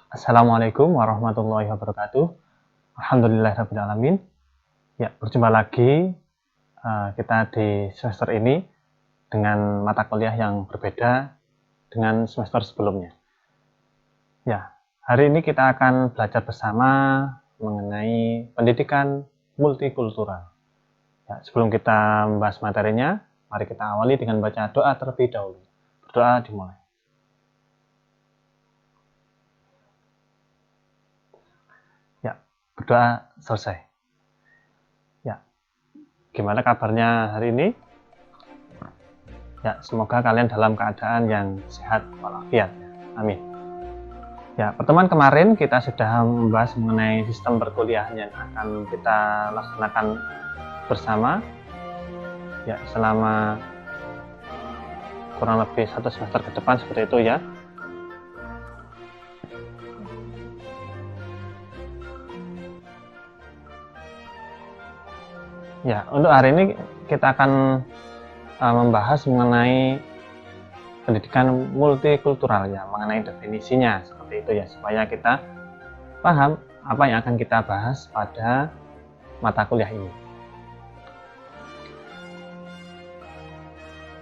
Assalamualaikum warahmatullahi wabarakatuh. Alhamdulillahirabbil alamin. Ya, berjumpa lagi kita di semester ini dengan mata kuliah yang berbeda dengan semester sebelumnya. Ya, hari ini kita akan belajar bersama mengenai pendidikan multikultural. Ya, sebelum kita membahas materinya, mari kita awali dengan baca doa terlebih dahulu. Berdoa dimulai. Ya, berdoa selesai. Ya, gimana kabarnya hari ini? Ya, semoga kalian dalam keadaan yang sehat walafiat. Amin. Ya, pertemuan kemarin kita sudah membahas mengenai sistem perkuliahan yang akan kita laksanakan bersama ya selama kurang lebih 1 semester ke depan seperti itu ya. Ya, untuk hari ini kita akan membahas mengenai pendidikan multikultural ya, mengenai definisinya seperti itu ya, supaya kita paham apa yang akan kita bahas pada mata kuliah ini.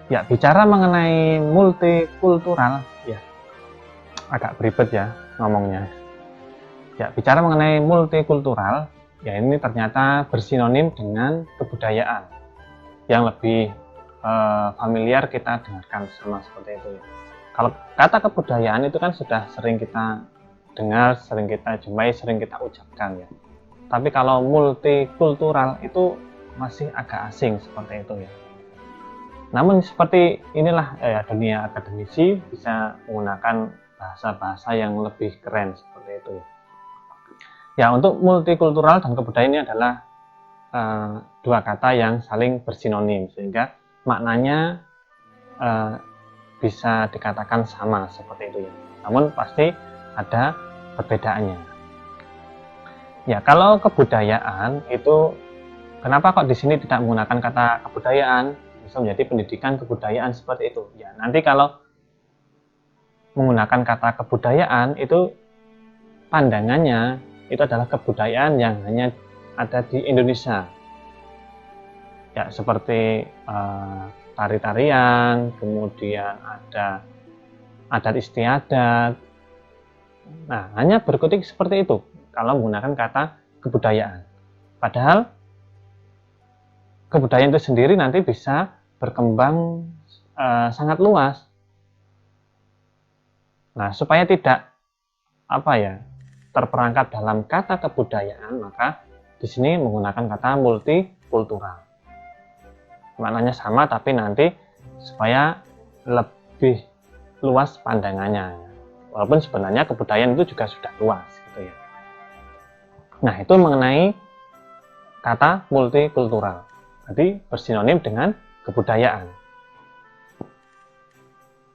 Ya, bicara mengenai multikultural ya agak beribet ya ngomongnya. Ya, bicara mengenai multikultural ya ini ternyata bersinonim dengan kebudayaan yang lebih familiar kita dengarkan sama seperti itu ya. Kalau kata kebudayaan itu kan sudah sering kita dengar, sering kita jumpai, sering kita ucapkan ya. Tapi kalau multikultural itu masih agak asing seperti itu ya. Namun seperti inilah dunia akademisi bisa menggunakan bahasa-bahasa yang lebih keren seperti itu ya. Ya, untuk multikultural dan kebudayaan ini adalah dua kata yang saling bersinonim sehingga maknanya bisa dikatakan sama seperti itu ya. Namun pasti ada perbedaannya. Ya, kalau kebudayaan itu kenapa kok di sini tidak menggunakan kata kebudayaan? Bisa menjadi pendidikan kebudayaan seperti itu. Ya, nanti kalau menggunakan kata kebudayaan itu pandangannya itu adalah kebudayaan yang hanya ada di Indonesia. Ya, seperti tari-tarian, kemudian ada adat istiadat. Nah, hanya berkutik seperti itu kalau menggunakan kata kebudayaan. Padahal kebudayaan itu sendiri nanti bisa berkembang sangat luas. Nah, supaya tidak terperangkap dalam kata kebudayaan, maka di sini menggunakan kata multikultural. Maknanya sama tapi nanti supaya lebih luas pandangannya. Walaupun sebenarnya kebudayaan itu juga sudah luas gitu ya. Nah, itu mengenai kata multikultural. Jadi bersinonim dengan kebudayaan.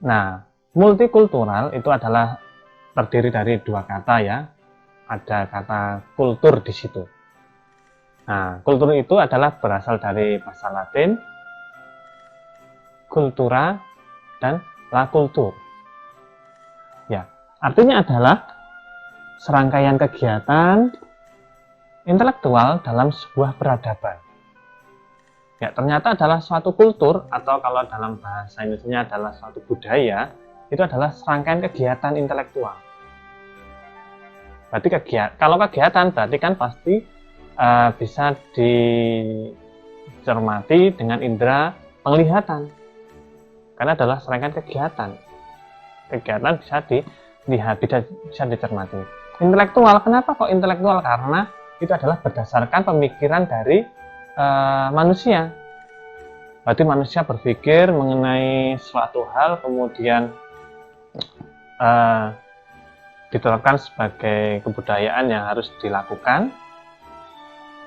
Nah, multikultural itu adalah terdiri dari dua kata ya. Ada kata kultur di situ. Nah, kultur itu adalah berasal dari bahasa Latin cultura dan la kultur. Ya, artinya adalah serangkaian kegiatan intelektual dalam sebuah peradaban. Ya, ternyata adalah suatu kultur atau kalau dalam bahasa Indonesia adalah suatu budaya, itu adalah serangkaian kegiatan intelektual. Berarti kalau kegiatan berarti kan pasti bisa dicermati dengan indera penglihatan. Karena adalah serangkaian kegiatan bisa dicermati. Intelektual, kenapa kok intelektual? Karena itu adalah berdasarkan pemikiran dari manusia. Berarti manusia berpikir mengenai suatu hal kemudian diterapkan sebagai kebudayaan yang harus dilakukan.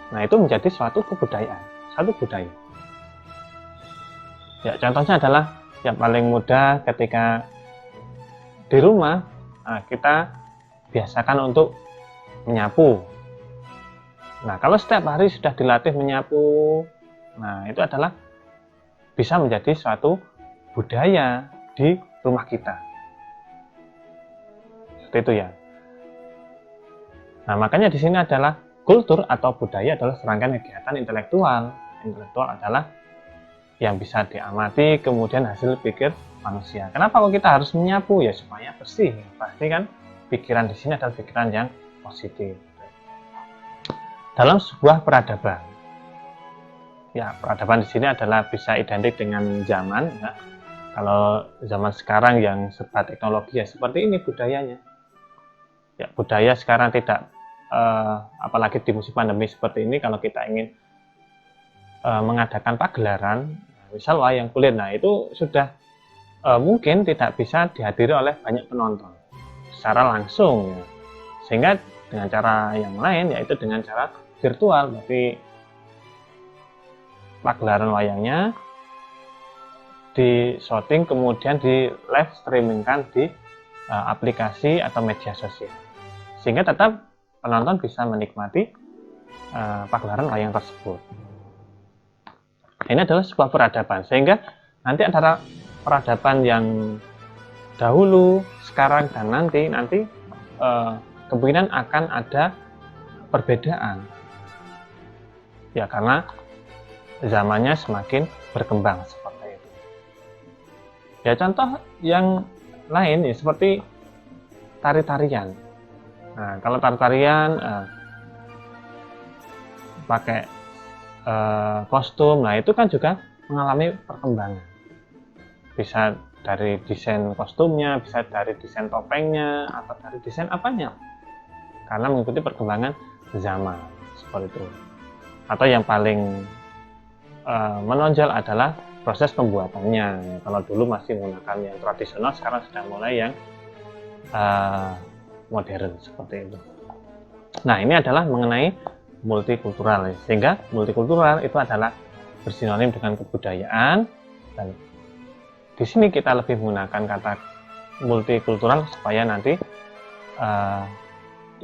Nah, itu menjadi suatu kebudayaan, satu budaya. Ya, contohnya adalah yang paling mudah ketika di rumah kita biasakan untuk menyapu. Nah, kalau setiap hari sudah dilatih menyapu, nah itu adalah bisa menjadi suatu budaya di rumah kita. Seperti itu ya. Nah, makanya di sini adalah kultur atau budaya adalah serangkaian kegiatan intelektual. Intelektual adalah yang bisa diamati, kemudian hasil pikir manusia. Kenapa kok kita harus menyapu? Ya supaya bersih. Pasti kan pikiran di sini adalah pikiran yang positif. Dalam sebuah peradaban, ya peradaban di sini adalah bisa identik dengan zaman. Ya. Kalau zaman sekarang yang serba teknologi ya seperti ini budayanya. Ya budaya sekarang tidak, apalagi di musim pandemi seperti ini, kalau kita ingin mengadakan pagelaran, misal wayang kulit, nah itu sudah mungkin tidak bisa dihadiri oleh banyak penonton secara langsung, ya. Sehingga dengan cara yang lain yaitu dengan cara virtual, berarti pagelaran wayangnya di shooting kemudian di live streamingkan di aplikasi atau media sosial, sehingga tetap penonton bisa menikmati pagelaran wayang tersebut. Ini adalah sebuah peradaban, sehingga nanti antara peradaban yang dahulu, sekarang, dan nanti kemungkinan akan ada perbedaan. Ya karena zamannya semakin berkembang seperti itu. Ya contoh yang lain ya seperti tari-tarian. Nah, kalau tari-tarian pakai kostum, nah itu kan juga mengalami perkembangan. Bisa dari desain kostumnya, bisa dari desain topengnya, atau dari desain apanya. Karena mengikuti perkembangan zaman seperti itu. Atau yang paling menonjol adalah proses pembuatannya. Kalau dulu masih menggunakan yang tradisional, sekarang sudah mulai yang modern seperti itu. Nah, ini adalah mengenai multikultural, sehingga multikultural itu adalah bersinonim dengan kebudayaan, dan di sini kita lebih menggunakan kata multikultural supaya nanti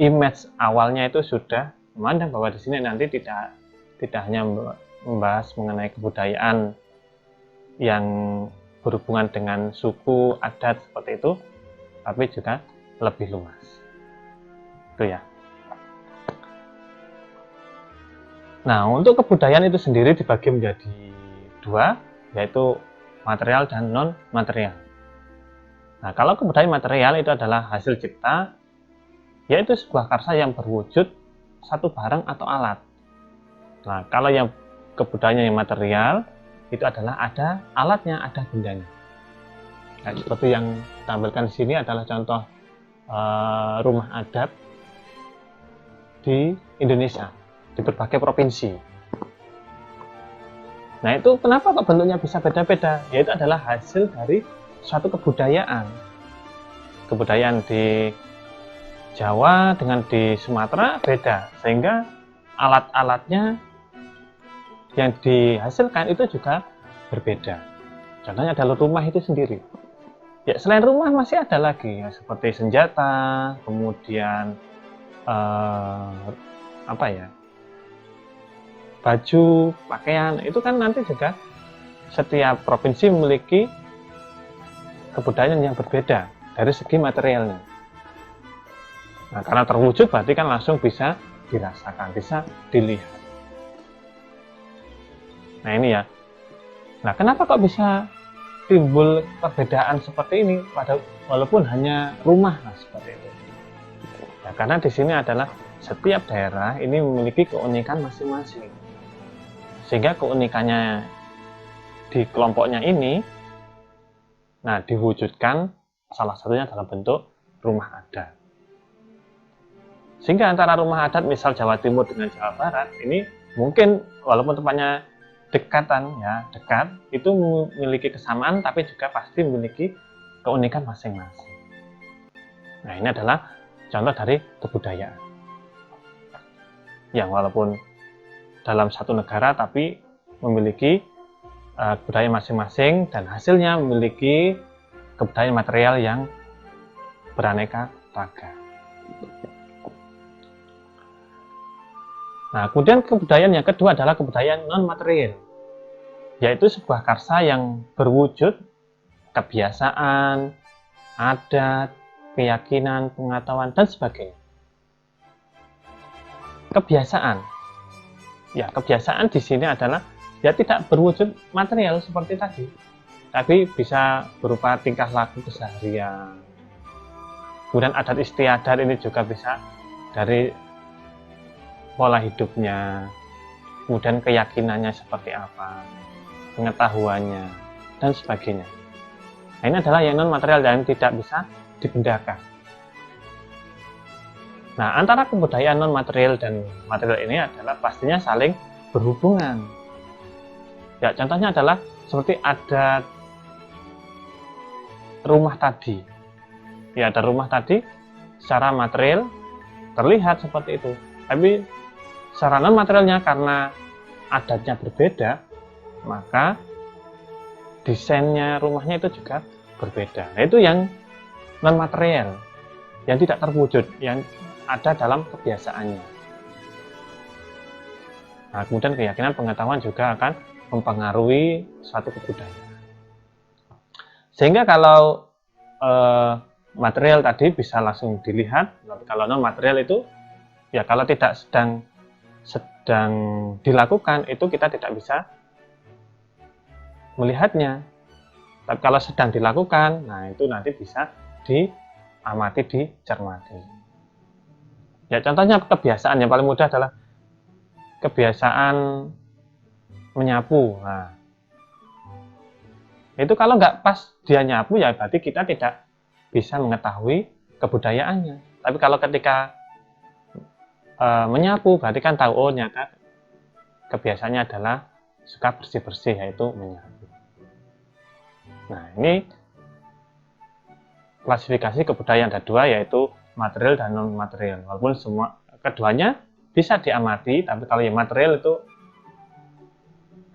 image awalnya itu sudah memandang bahwa di sini nanti tidak hanya membahas mengenai kebudayaan yang berhubungan dengan suku, adat seperti itu, tapi juga lebih luas. Itu ya. Nah, untuk kebudayaan itu sendiri dibagi menjadi dua, yaitu material dan non-material. Nah, kalau kebudayaan material itu adalah hasil cipta, yaitu sebuah karsa yang berwujud satu barang atau alat. Nah, kalau yang kebudayaan yang material, itu adalah ada alatnya, ada bendanya. Nah, seperti yang ditampilkan di sini adalah contoh rumah adat di Indonesia, di berbagai provinsi. Nah, itu kenapa kok bentuknya bisa beda-beda? Yaitu adalah hasil dari suatu kebudayaan. Kebudayaan di Jawa dengan di Sumatera beda, sehingga alat-alatnya yang dihasilkan itu juga berbeda. Contohnya adalah rumah itu sendiri. Ya, selain rumah masih ada lagi ya, seperti senjata, kemudian baju, pakaian, itu kan nanti juga setiap provinsi memiliki kebudayaan yang berbeda dari segi materialnya. Nah, karena terwujud berarti kan langsung bisa dirasakan, bisa dilihat. Nah, ini ya. Nah, kenapa kok bisa timbul perbedaan seperti ini walaupun hanya rumah, nah, seperti itu. Nah, karena di sini adalah setiap daerah ini memiliki keunikan masing-masing. Sehingga keunikannya di kelompoknya ini nah diwujudkan salah satunya dalam bentuk rumah adat. Sehingga antara rumah adat misal Jawa Timur dengan Jawa Barat ini mungkin walaupun tempatnya dekat, itu memiliki kesamaan tapi juga pasti memiliki keunikan masing-masing. Nah, ini adalah contoh dari kebudayaan yang walaupun dalam satu negara tapi memiliki budaya masing-masing dan hasilnya memiliki kebudayaan material yang beraneka ragam. Nah, kemudian kebudayaan yang kedua adalah kebudayaan non-material, yaitu sebuah karsa yang berwujud kebiasaan, adat, keyakinan, pengetahuan, dan sebagainya. kebiasaan. Ya, kebiasaan di sini adalah ya tidak berwujud material seperti tadi, tapi bisa berupa tingkah laku keseharian. Kemudian adat istiadat ini juga bisa dari pola hidupnya, kemudian keyakinannya seperti apa, pengetahuannya, dan sebagainya. Nah, ini adalah yang non material yang tidak bisa dibendakan. Nah, antara kebudayaan non material dan material ini adalah pastinya saling berhubungan. Ya, contohnya adalah seperti adat rumah tadi. Ya, ada rumah tadi secara material terlihat seperti itu. Tapi secara non materialnya karena adatnya berbeda, maka desainnya rumahnya itu juga berbeda. Nah, itu yang non material, yang tidak terwujud, yang ada dalam kebiasaannya. Nah, kemudian keyakinan pengetahuan juga akan mempengaruhi suatu kebudayaan. Sehingga kalau material tadi bisa langsung dilihat, kalau non material itu ya kalau tidak sedang dilakukan itu kita tidak bisa melihatnya. Tapi kalau sedang dilakukan, nah itu nanti bisa diamati, dicermati. Ya, contohnya kebiasaan yang paling mudah adalah kebiasaan menyapu. Nah, itu kalau nggak pas dia nyapu ya berarti kita tidak bisa mengetahui kebudayaannya. Tapi kalau ketika menyapu berarti kan tahu, oh nyata kebiasaannya adalah suka bersih-bersih, yaitu menyapu. Nah, ini klasifikasi kebudayaan ada dua, yaitu material dan non material. Walaupun semua keduanya bisa diamati, tapi kalau yang material itu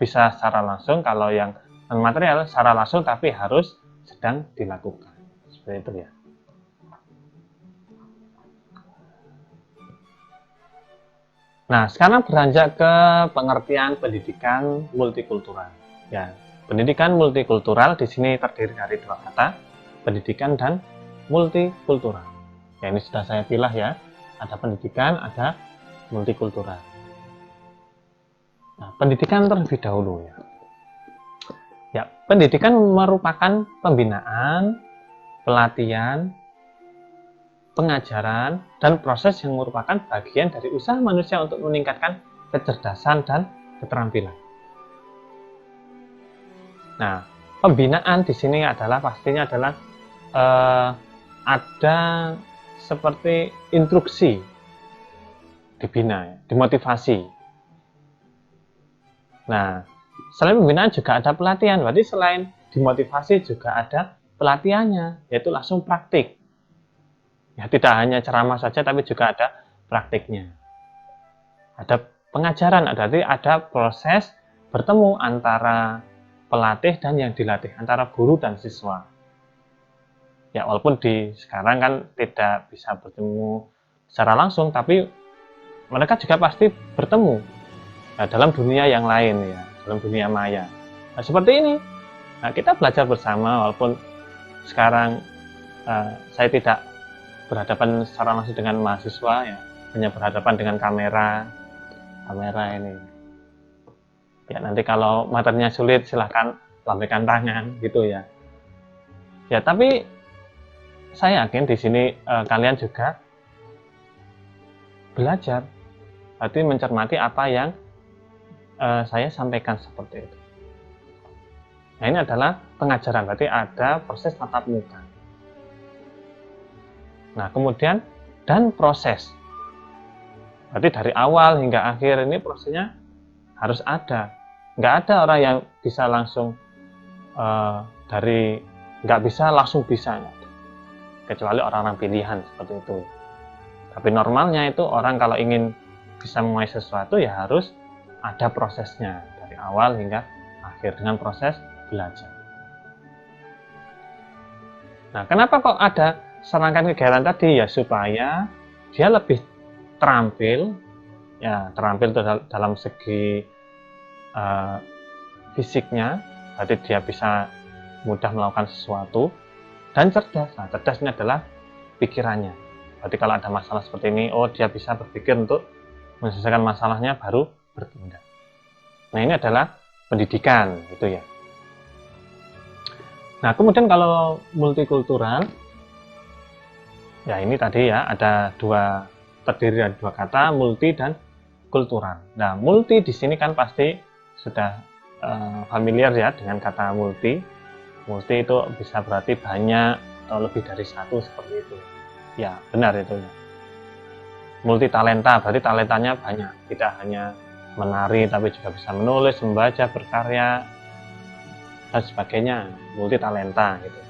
bisa secara langsung, kalau yang non material secara langsung tapi harus sedang dilakukan. Seperti itu ya. Nah, sekarang beranjak ke pengertian pendidikan multikultural. Ya, pendidikan multikultural di sini terdiri dari dua kata, pendidikan dan multikultural. Ya, ini sudah saya pilih ya. Ada pendidikan, ada multikultural. Nah, pendidikan terlebih dahulu ya. Ya, pendidikan merupakan pembinaan, pelatihan, pengajaran, dan proses yang merupakan bagian dari usaha manusia untuk meningkatkan kecerdasan dan keterampilan. Nah, pembinaan di sini adalah pastinya adalah ada seperti instruksi dibina, ya, dimotivasi. Nah, selain pembinaan juga ada pelatihan, berarti selain dimotivasi juga ada pelatihannya, yaitu langsung praktik. Ya, tidak hanya ceramah saja, tapi juga ada praktiknya. Ada pengajaran, berarti ada proses bertemu antara pelatih dan yang dilatih, antara guru dan siswa. Ya, walaupun sekarang kan tidak bisa bertemu secara langsung, tapi mereka juga pasti bertemu dalam dunia yang lain ya, dalam dunia maya. Nah, seperti ini. Nah, kita belajar bersama, walaupun sekarang saya tidak berhadapan secara langsung dengan mahasiswa ya, hanya berhadapan dengan kamera ini. Ya, nanti kalau materinya sulit silahkan lambaikan tangan gitu ya. Ya, tapi saya yakin di sini kalian juga belajar, berarti mencermati apa yang saya sampaikan seperti itu. Nah, ini adalah pengajaran, berarti ada proses tatap muka. Nah, kemudian dan proses, berarti dari awal hingga akhir ini prosesnya harus ada. Nggak ada orang yang bisa langsung nggak bisa langsung bisa, kecuali orang-orang pilihan seperti itu. Tapi normalnya itu orang kalau ingin bisa menguasai sesuatu ya harus ada prosesnya dari awal hingga akhir dengan proses belajar. Nah, kenapa kok ada serangkaian kegiatan tadi? Ya supaya dia lebih terampil, ya terampil dalam segi fisiknya, berarti dia bisa mudah melakukan sesuatu, dan cerdas. Nah, cerdas ini adalah pikirannya. Berarti kalau ada masalah seperti ini, oh dia bisa berpikir untuk menyelesaikan masalahnya baru bertindak. Nah, ini adalah pendidikan gitu ya. Nah, kemudian kalau multikultural, ya ini tadi ya terdiri dari dua kata, multi dan kultural. Nah, multi di sini kan pasti sudah familiar ya dengan kata multi. Multi itu bisa berarti banyak atau lebih dari satu seperti itu. Ya, benar itu ya. Multi talenta berarti talentanya banyak, tidak hanya menari tapi juga bisa menulis, membaca, berkarya dan sebagainya. Multi talenta gitu.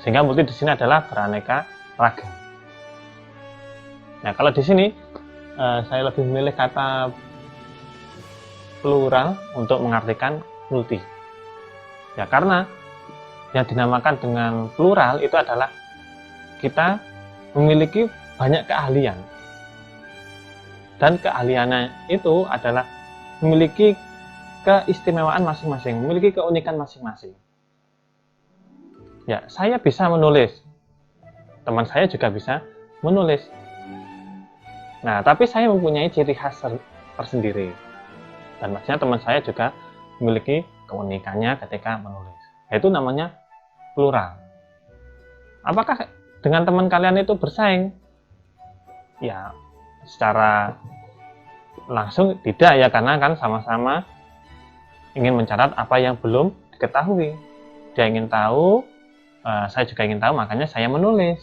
Sehingga multi di sini adalah beraneka ragam. Nah, kalau di sini saya lebih memilih kata plural untuk mengartikan multi. Ya, karena yang dinamakan dengan plural itu adalah kita memiliki banyak keahlian. Dan keahliannya itu adalah memiliki keistimewaan masing-masing, memiliki keunikan masing-masing. Ya, saya bisa menulis. Teman saya juga bisa menulis. Nah, tapi saya mempunyai ciri khas tersendiri. Dan maksudnya teman saya juga memiliki keunikannya ketika menulis. Itu namanya plural. Apakah dengan teman kalian itu bersaing? Ya, secara langsung tidak ya, karena kan sama-sama ingin mencatat apa yang belum diketahui. Dia ingin tahu, saya juga ingin tahu, makanya saya menulis.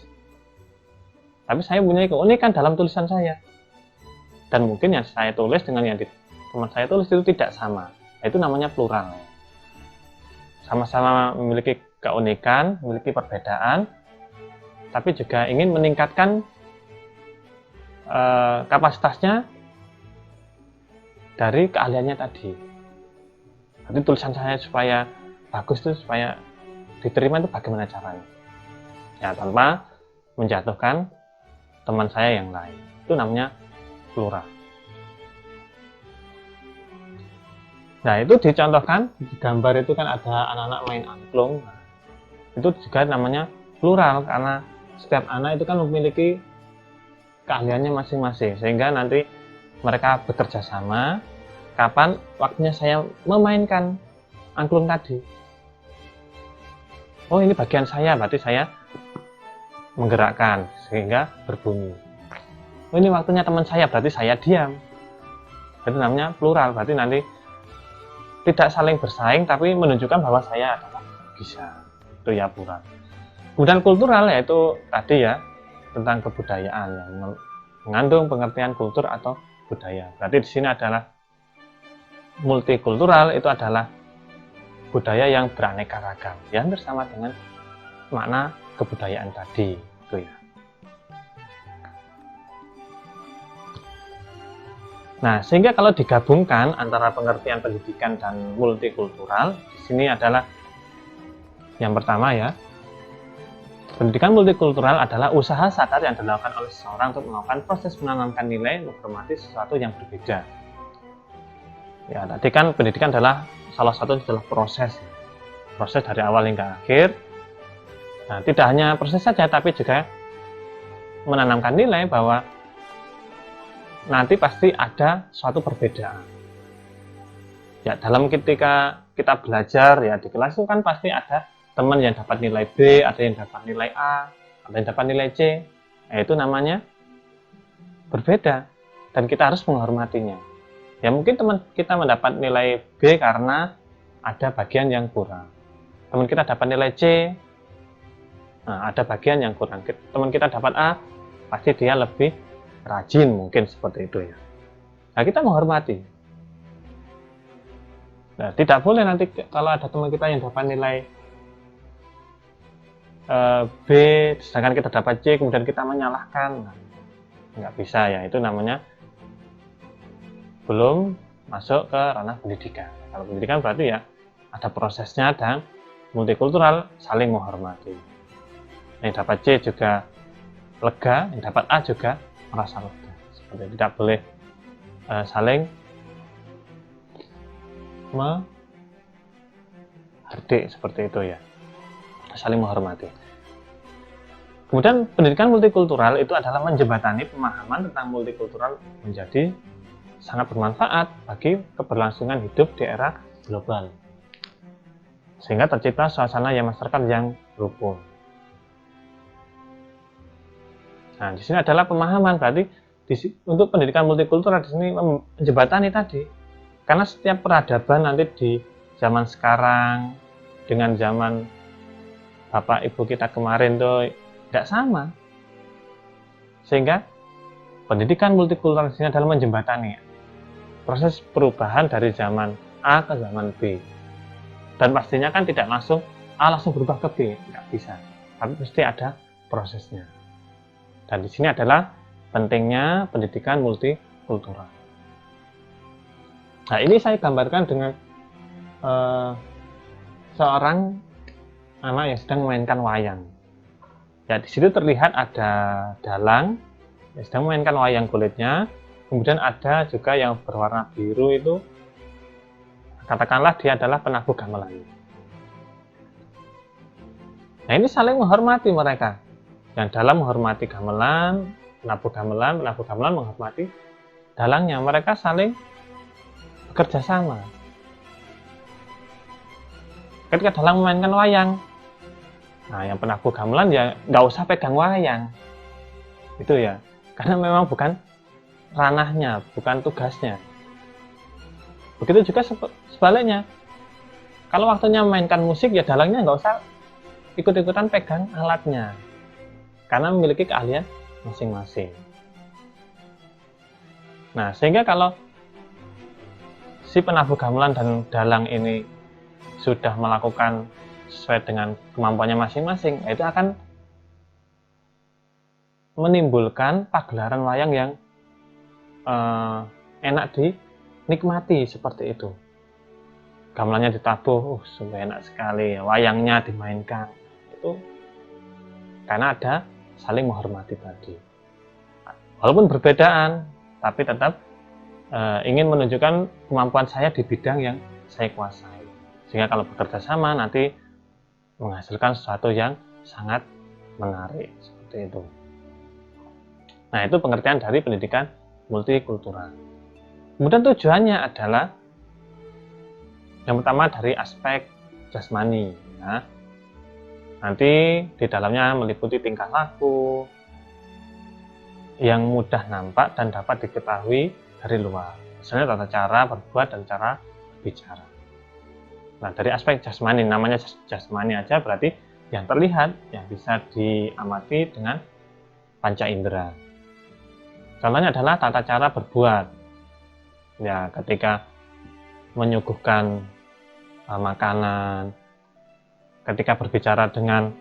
Tapi saya punya keunikan dalam tulisan saya. Dan mungkin yang saya tulis dengan yang teman saya tulis itu tidak sama. Itu namanya plural. Sama-sama memiliki keunikan, memiliki perbedaan, tapi juga ingin meningkatkan kapasitasnya dari keahliannya tadi. Jadi tulisan saya supaya bagus itu, supaya diterima itu bagaimana caranya? Ya, tanpa menjatuhkan teman saya yang lain. Itu namanya plural. Nah, itu dicontohkan di gambar itu kan ada anak-anak main angklung. Nah, itu juga namanya plural karena setiap anak itu kan memiliki keahliannya masing-masing, sehingga nanti mereka bekerja sama kapan waktunya saya memainkan angklung tadi. Oh, ini bagian saya, berarti saya menggerakkan sehingga berbunyi. Oh, ini waktunya teman saya, berarti saya diam. Itu namanya plural, berarti nanti tidak saling bersaing tapi menunjukkan bahwa saya adalah bisa. Itu ya plural. Kemudian kultural yaitu tadi ya tentang kebudayaan yang mengandung pengertian kultur atau budaya. Berarti di sini adalah multikultural, itu adalah budaya yang beraneka ragam, yang bersama dengan makna kebudayaan tadi, itu ya. Nah, sehingga kalau digabungkan antara pengertian pendidikan dan multikultural, di sini adalah yang pertama ya, pendidikan multikultural adalah usaha sadar yang dilakukan oleh seseorang untuk melakukan proses menanamkan nilai menghormati sesuatu yang berbeda. Ya, tadi kan pendidikan adalah salah satu adalah proses dari awal hingga akhir. Nah, tidak hanya proses saja, tapi juga menanamkan nilai bahwa nanti pasti ada suatu perbedaan. Ya, dalam ketika kita belajar ya di kelas itu kan pasti ada teman yang dapat nilai B, ada yang dapat nilai A, ada yang dapat nilai C. Nah, itu namanya berbeda dan kita harus menghormatinya. Ya, mungkin teman kita mendapat nilai B karena ada bagian yang kurang. Teman kita dapat nilai C, nah, ada bagian yang kurang. Teman kita dapat A, pasti dia lebih rajin, mungkin seperti itu ya. Nah, kita menghormati. Nah, tidak boleh nanti kalau ada teman kita yang dapat nilai B, sedangkan kita dapat C, kemudian kita menyalahkan. Nah, nggak bisa ya, itu namanya belum masuk ke ranah pendidikan. Kalau pendidikan berarti ya ada prosesnya dan multikultural saling menghormati. Yang dapat C juga lega, yang dapat A juga merasa lega. Seperti tidak boleh saling menghardik seperti itu ya, saling menghormati. Kemudian pendidikan multikultural itu adalah menjembatani pemahaman tentang multikultural menjadi sangat bermanfaat bagi keberlangsungan hidup di era global. Sehingga tercipta suasana yang masyarakat yang rukun. Nah, di sini adalah pemahaman, berarti untuk pendidikan multikultural di sini menjembatani tadi. Karena setiap peradaban nanti di zaman sekarang dengan zaman Bapak Ibu kita kemarin tuh tidak sama. Sehingga pendidikan multikultural di sini adalah menjembatani proses perubahan dari zaman A ke zaman B. Dan pastinya kan tidak langsung A langsung berubah ke B, tidak bisa. Tapi pasti ada prosesnya. Dan di sini adalah pentingnya pendidikan multikultural. Nah, ini saya gambarkan dengan seorang anak yang sedang memainkan wayang. Ya, di situ terlihat ada dalang yang sedang memainkan wayang kulitnya. Kemudian ada juga yang berwarna biru itu, katakanlah dia adalah penabuh gamelan. Nah, ini saling menghormati mereka. Yang dalam menghormati gamelan, penabuh gamelan menghormati dalangnya. Mereka saling bekerja sama. Ketika dalang memainkan wayang, nah yang penabuh gamelan ya nggak usah pegang wayang, itu ya, karena memang bukan ranahnya, bukan tugasnya. Begitu juga sebaliknya, kalau waktunya memainkan musik ya dalangnya nggak usah ikut-ikutan pegang alatnya, karena memiliki keahlian masing-masing. Nah, sehingga kalau si penabuh gamelan dan dalang ini sudah melakukan sesuai dengan kemampuannya masing-masing, itu akan menimbulkan pagelaran wayang yang enak dinikmati seperti itu. Gamelannya ditabuh, sungguh enak sekali. Wayangnya dimainkan, itu karena ada saling menghormati tadi. Walaupun berbedaan, tapi tetap ingin menunjukkan kemampuan saya di bidang yang saya kuasai. Sehingga kalau bekerja sama nanti menghasilkan sesuatu yang sangat menarik, seperti itu. Nah, itu pengertian dari pendidikan multikultural. Kemudian tujuannya adalah yang pertama dari aspek jasmani. Ya. Nanti di dalamnya meliputi tingkah laku yang mudah nampak dan dapat diketahui dari luar. Misalnya tata cara berbuat dan cara berbicara. Nah, dari aspek jasmani, namanya jasmani aja berarti yang terlihat, yang bisa diamati dengan panca indera. Contohnya adalah tata cara berbuat. Ya, ketika menyuguhkan makanan, ketika berbicara dengan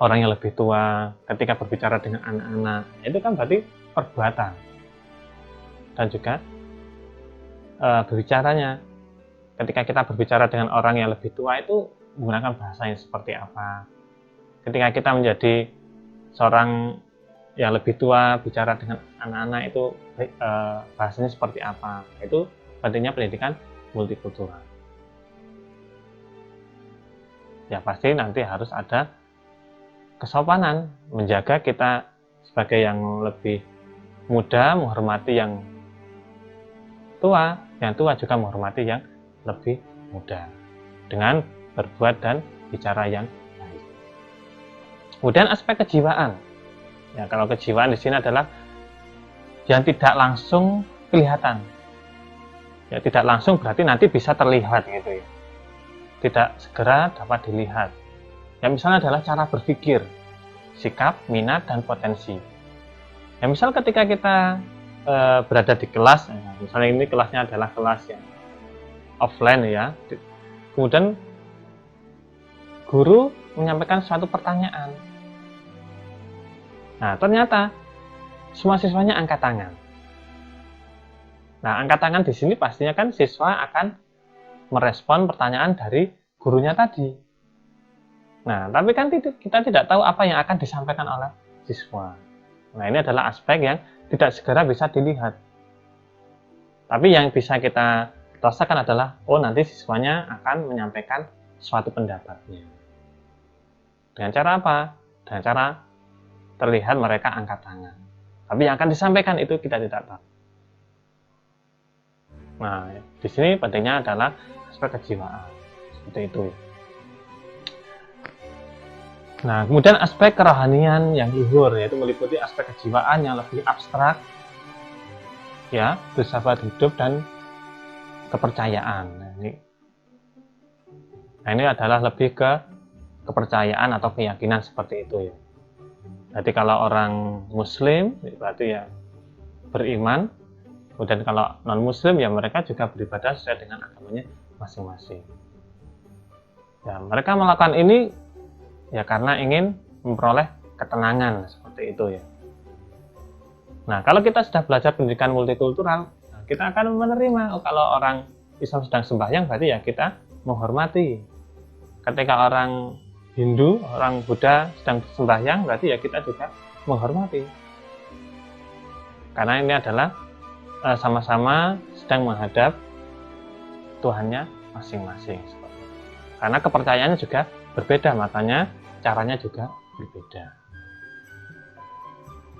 orang yang lebih tua, ketika berbicara dengan anak-anak, itu kan berarti perbuatan. Dan juga berbicaranya. Ketika kita berbicara dengan orang yang lebih tua itu menggunakan bahasa yang seperti apa. Ketika kita menjadi seorang yang lebih tua bicara dengan anak-anak itu bahasanya seperti apa. Itu pentingnya pendidikan multikultural. Ya pasti nanti harus ada kesopanan, menjaga kita sebagai yang lebih muda menghormati yang tua juga menghormati yang lebih muda dengan berbuat dan bicara yang baik. Kemudian aspek kejiwaan. Ya, kalau kejiwaan di sini adalah yang tidak langsung kelihatan. Ya, tidak langsung berarti nanti bisa terlihat gitu ya. Tidak segera dapat dilihat. Ya, misalnya adalah cara berpikir, sikap, minat, dan potensi. Ya, misal ketika kita berada di kelas, misalnya ini kelasnya adalah kelas yang offline ya, kemudian guru menyampaikan suatu pertanyaan. Nah, ternyata semua siswanya angkat tangan. Nah, angkat tangan di sini pastinya kan siswa akan merespon pertanyaan dari gurunya tadi. Nah, tapi kan kita tidak tahu apa yang akan disampaikan oleh siswa. Nah, ini adalah aspek yang tidak segera bisa dilihat. Tapi yang bisa kita rasakan adalah, oh nanti siswanya akan menyampaikan suatu pendapatnya. Dengan cara apa? Dengan cara terlihat mereka angkat tangan. Tapi yang akan disampaikan itu kita tidak tahu. Nah, di sini pentingnya adalah aspek kejiwaan, seperti itu. Nah, kemudian aspek kerohanian yang luhur, yaitu meliputi aspek kejiwaan yang lebih abstrak, ya, filsafat hidup dan kepercayaan. Nah, ini adalah lebih ke kepercayaan atau keyakinan seperti itu ya. Jadi kalau orang Muslim berarti ya beriman, kemudian kalau non Muslim ya mereka juga beribadah sesuai dengan agamanya masing-masing. Ya, mereka melakukan ini ya karena ingin memperoleh ketenangan seperti itu ya. Nah, kalau kita sudah belajar pendidikan multikultural, kita akan menerima kalau orang Islam sedang sembahyang berarti ya kita menghormati. Ketika orang Hindu, orang Buddha sedang sembahyang berarti ya kita juga menghormati. Karena ini adalah sama-sama sedang menghadap Tuhannya masing-masing. Karena kepercayaannya juga berbeda, makanya caranya juga berbeda.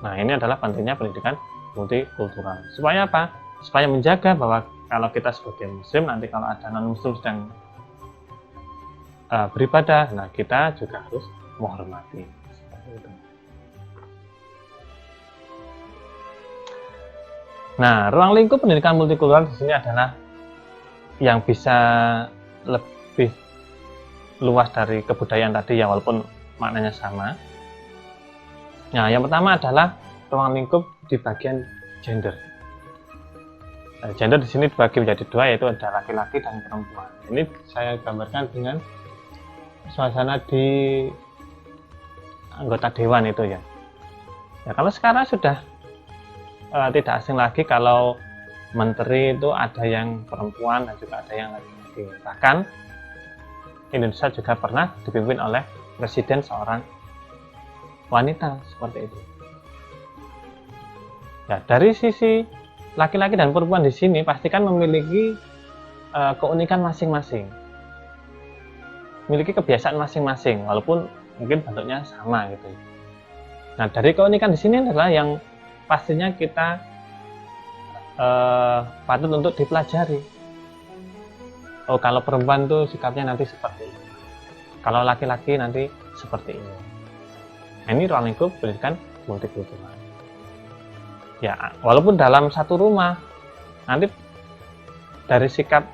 Nah, ini adalah pentingnya pendidikan multikultural. Supaya apa? Supaya menjaga bahwa kalau kita sebagai Muslim, nanti kalau ada non-Muslim sedang beribadah, nah kita juga harus menghormati. Seperti itu. Nah, ruang lingkup pendidikan multikultural di sini adalah yang bisa lebih luas dari kebudayaan tadi ya, walaupun maknanya sama. Nah, yang pertama adalah ruang lingkup di bagian gender. Nah, gender di sini dibagi menjadi dua, yaitu ada laki-laki dan perempuan. Ini saya gambarkan dengan suasana di anggota dewan itu ya. Ya, kalau sekarang sudah tidak asing lagi kalau menteri itu ada yang perempuan dan juga ada yang laki-laki. Bahkan Indonesia juga pernah dipimpin oleh presiden seorang wanita seperti itu. Ya, dari sisi laki-laki dan perempuan di sini pastikan memiliki keunikan masing-masing, memiliki kebiasaan masing-masing, walaupun mungkin bentuknya sama gitu. Nah, dari keunikan di sini adalah yang pastinya kita patut untuk dipelajari. Oh, kalau perempuan tuh sikapnya nanti seperti ini, kalau laki-laki nanti seperti ini. Nah, ini ruang lingkup pendidikan multikultural. Ya, walaupun dalam satu rumah, nanti dari sikap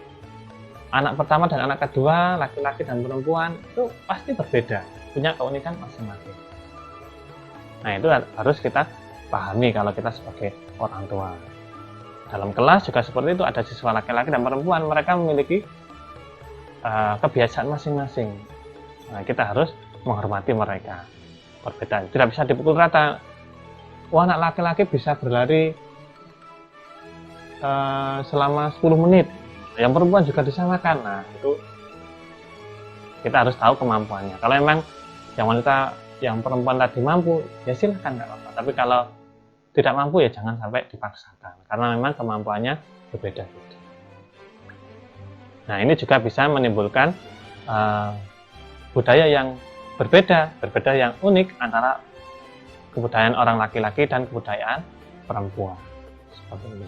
anak pertama dan anak kedua, laki-laki dan perempuan itu pasti berbeda, punya keunikan masing-masing. Nah, itu harus kita pahami kalau kita sebagai orang tua. Dalam kelas juga seperti itu, ada siswa laki-laki dan perempuan, mereka memiliki kebiasaan masing-masing. Nah, kita harus menghormati mereka. Perbedaan tidak bisa dipukul rata. Wah, anak laki-laki bisa berlari selama 10 menit, yang perempuan juga disamakan. Nah, itu kita harus tahu kemampuannya. Kalau memang yang wanita, yang perempuan tadi mampu, ya silahkan, nggak apa-apa. Tapi kalau tidak mampu ya jangan sampai dipaksakan, karena memang kemampuannya berbeda-beda. Nah, ini juga bisa menimbulkan budaya yang berbeda yang unik antara kebudayaan orang laki-laki dan kebudayaan perempuan. Seperti ini.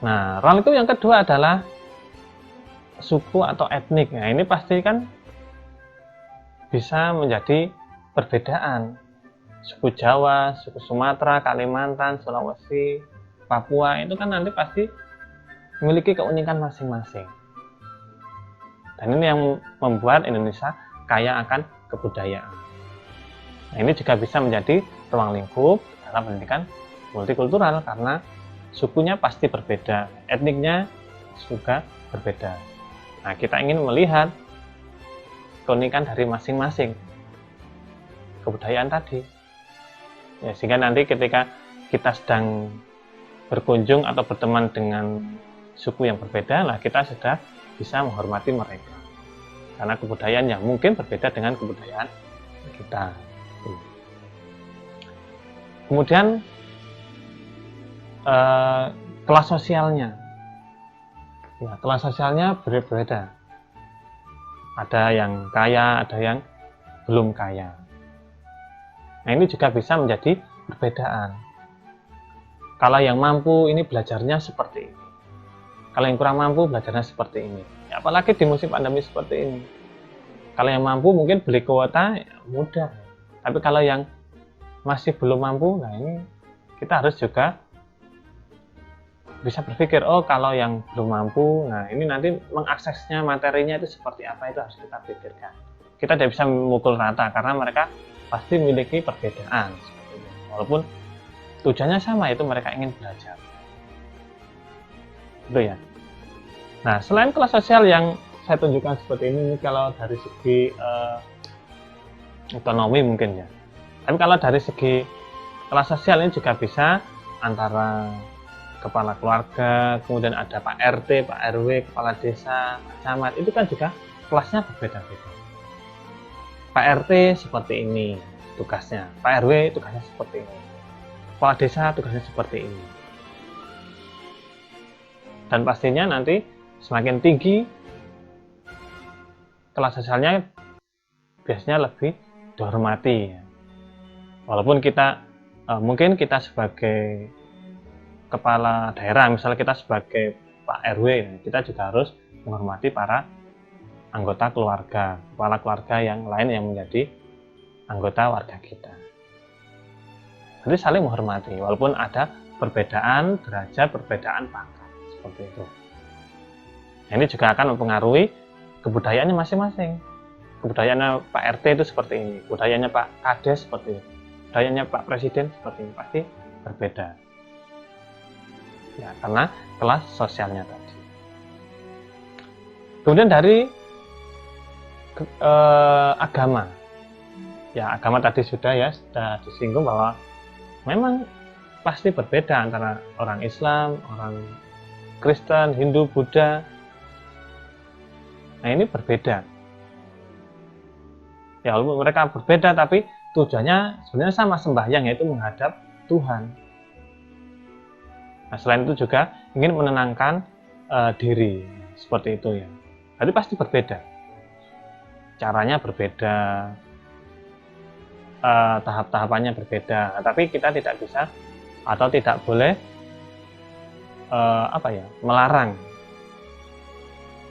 Nah, ruang lingkup yang kedua adalah suku atau etnik. Nah, ini pasti kan bisa menjadi perbedaan. Suku Jawa, suku Sumatera, Kalimantan, Sulawesi, Papua itu kan nanti pasti memiliki keunikan masing-masing. Dan ini yang membuat Indonesia kaya akan kebudayaan. Nah, ini juga bisa menjadi ruang lingkup dalam pendidikan multikultural karena sukunya pasti berbeda, etniknya juga berbeda. Nah, kita ingin melihat keunikan dari masing-masing kebudayaan tadi. Ya, sehingga nanti ketika kita sedang berkunjung atau berteman dengan suku yang berbeda, lah kita sudah bisa menghormati mereka. Karena kebudayaan yang mungkin berbeda dengan kebudayaan kita. Kemudian kelas sosialnya. Ya, kelas sosialnya berbeda. Ada yang kaya, ada yang belum kaya. Nah, ini juga bisa menjadi perbedaan. Kalau yang mampu ini belajarnya seperti ini. Kalau yang kurang mampu belajarnya seperti ini. Ya, apalagi di musim pandemi seperti ini. Kalau yang mampu mungkin beli kuota ya mudah. Tapi kalau yang masih belum mampu, nah ini kita harus juga bisa berpikir, oh kalau yang belum mampu, nah ini nanti mengaksesnya materinya itu seperti apa, itu harus kita pikirkan. Kita tidak bisa memukul rata karena mereka pasti memiliki perbedaan. Walaupun tujuannya sama, itu mereka ingin belajar. Itu ya. Nah, selain kelas sosial yang saya tunjukkan seperti ini kalau dari segi ekonomi mungkin ya. Tapi kalau dari segi kelas sosial ini juga bisa antara kepala keluarga, kemudian ada Pak RT, Pak RW, kepala desa, Pak Camat, itu kan juga kelasnya berbeda-beda. Pak RT seperti ini tugasnya, Pak RW tugasnya seperti ini, kepala desa tugasnya seperti ini. Dan pastinya nanti semakin tinggi kelas sosialnya biasanya lebih dihormati. Walaupun kita mungkin kita sebagai kepala daerah, misalnya kita sebagai Pak RW, kita juga harus menghormati para anggota keluarga, kepala keluarga yang lain yang menjadi anggota warga kita. Jadi saling menghormati, walaupun ada perbedaan derajat, perbedaan pangkat, seperti itu. Nah, ini juga akan mempengaruhi kebudayaannya masing-masing. Kebudayaannya Pak RT itu seperti ini, kebudayaannya Pak Kades seperti ini, kebudayaannya Pak Presiden seperti ini, pasti berbeda. Ya, karena kelas sosialnya tadi. Kemudian dari agama. Ya, agama tadi sudah disinggung bahwa memang pasti berbeda antara orang Islam, orang Kristen, Hindu, Buddha. Nah, ini berbeda. Ya, walaupun mereka berbeda tapi tujuannya sebenarnya sama, sembahyang, yaitu menghadap Tuhan. Nah, selain itu juga ingin menenangkan diri, seperti itu ya. Jadi pasti berbeda, caranya berbeda, tahap-tahapannya berbeda. Nah, tapi kita tidak bisa atau tidak boleh melarang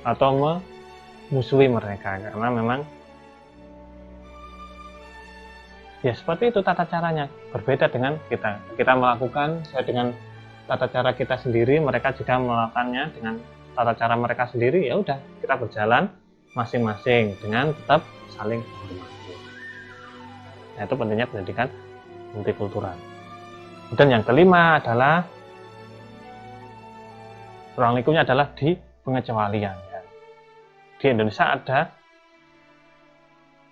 atau memusuhi mereka, karena memang ya seperti itu tata caranya, berbeda dengan kita melakukan dengan tata cara kita sendiri, mereka juga melakukannya dengan tata cara mereka sendiri. Ya udah, kita berjalan masing-masing dengan tetap saling menghormati. Nah, itu pentingnya pendidikan multikultural. Dan yang kelima adalah ruang lingkupnya adalah di pengecualian. Ya. Di Indonesia ada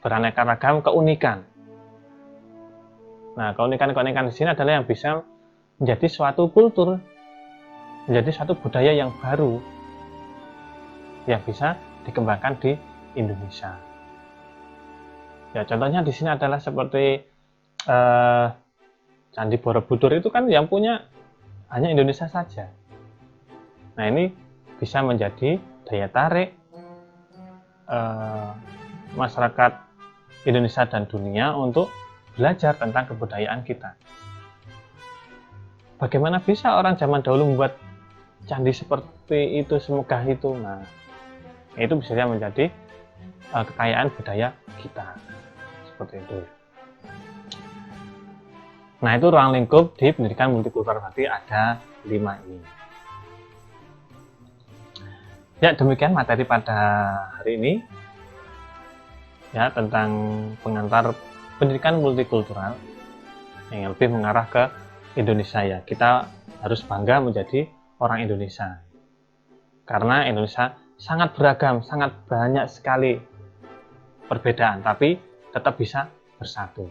beraneka ragam keunikan. Nah, keunikan-keunikan di sini adalah yang bisa menjadi suatu kultur, menjadi suatu budaya yang baru yang bisa dikembangkan di Indonesia. Ya, contohnya di sini adalah seperti Candi Borobudur itu kan yang punya hanya Indonesia saja. Nah, ini bisa menjadi daya tarik masyarakat Indonesia dan dunia untuk belajar tentang kebudayaan kita. Bagaimana bisa orang zaman dahulu membuat candi seperti itu, semegah itu? Nah, itu bisa menjadi kekayaan budaya kita. Seperti itu. Nah, itu ruang lingkup di pendidikan multikultural, berarti ada 5 ini. Ya, demikian materi pada hari ini. Ya, tentang pengantar pendidikan multikultural yang lebih mengarah ke Indonesia ya. Kita harus bangga menjadi orang Indonesia. Karena Indonesia sangat beragam, sangat banyak sekali perbedaan, tapi tetap bisa bersatu.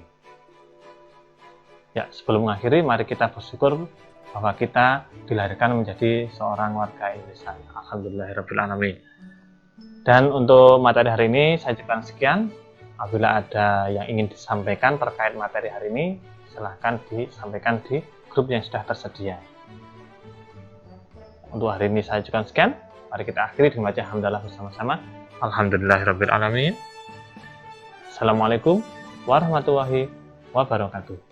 Ya, sebelum mengakhiri, mari kita bersyukur bahwa kita dilahirkan menjadi seorang warga Indonesia. Alhamdulillahirrahmanirrahim. Dan untuk materi hari ini saya cukupkan sekian. Apabila ada yang ingin disampaikan terkait materi hari ini, silahkan disampaikan di grup yang sudah tersedia. Untuk hari ini saya cukupkan sekian. Mari kita akhiri dengan baca hamdalah bersama-sama. Alhamdulillahirrahmanirrahim. Assalamualaikum warahmatullahi wabarakatuh.